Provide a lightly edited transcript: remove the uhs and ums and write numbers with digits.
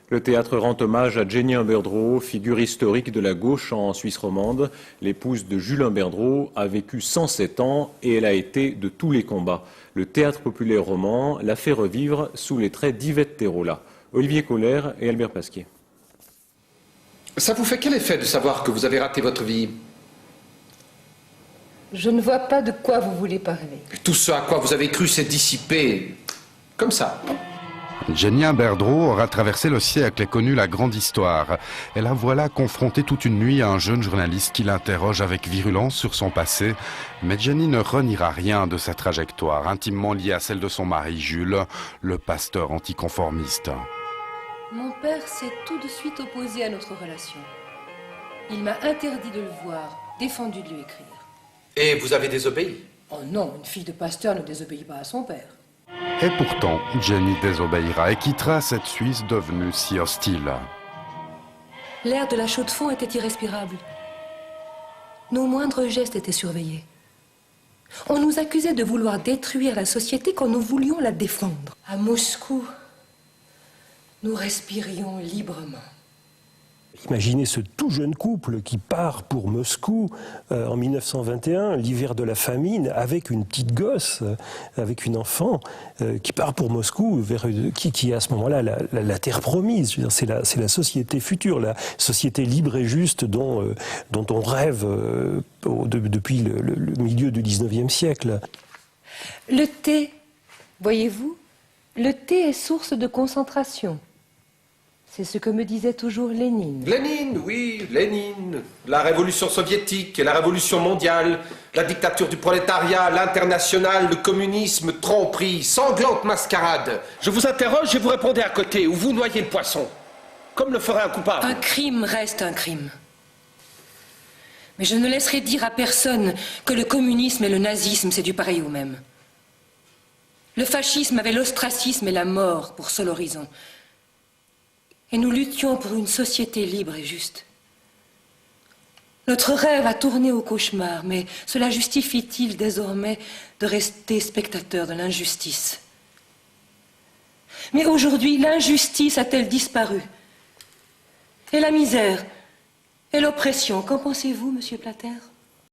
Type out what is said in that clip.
Le théâtre rend hommage à Jenny Humberdro, figure historique de la gauche en Suisse romande. L'épouse de Jules Humberdro a vécu 107 ans et elle a été de tous les combats. Le théâtre populaire roman l'a fait revivre sous les traits d'Yvette Terola. Olivier Colère et Albert Pasquier. Ça vous fait quel effet de savoir que vous avez raté votre vie? Je ne vois pas de quoi vous voulez parler. Tout ce à quoi vous avez cru s'est dissipé. Comme ça. Jenny Humberdro aura traversé le siècle et connu la grande histoire. Et la voilà confrontée toute une nuit à un jeune journaliste qui l'interroge avec virulence sur son passé. Mais Jenny ne reniera rien de sa trajectoire, intimement liée à celle de son mari Jules, le pasteur anticonformiste. Mon père s'est tout de suite opposé à notre relation. Il m'a interdit de le voir, défendu de lui écrire. Et vous avez désobéi? Oh non, une fille de pasteur ne désobéit pas à son père. Et pourtant, Jenny désobéira et quittera cette Suisse devenue si hostile. L'air de la Chaux-de-Fonds était irrespirable. Nos moindres gestes étaient surveillés. On nous accusait de vouloir détruire la société quand nous voulions la défendre. À Moscou, nous respirions librement. Imaginez ce tout jeune couple qui part pour Moscou en 1921, l'hiver de la famine, avec une petite gosse, avec une enfant, qui part pour Moscou, qui est à ce moment-là la terre promise. C'est la société future, la société libre et juste dont on rêve depuis le milieu du 19e siècle. Le thé, voyez-vous, le thé est source de concentration. C'est ce que me disait toujours Lénine. Lénine, oui, Lénine. La révolution soviétique et la révolution mondiale, la dictature du prolétariat, l'international, le communisme, tromperie, sanglante mascarade. Je vous interroge et vous répondez à côté, ou vous noyez le poisson, comme le ferait un coupable. Un crime reste un crime. Mais je ne laisserai dire à personne que le communisme et le nazisme, c'est du pareil au même. Le fascisme avait l'ostracisme et la mort pour seul horizon. Et nous luttions pour une société libre et juste. Notre rêve a tourné au cauchemar, mais cela justifie-t-il désormais de rester spectateur de l'injustice? Mais aujourd'hui, l'injustice a-t-elle disparu? Et la misère? Et l'oppression? Qu'en pensez-vous, monsieur Plater?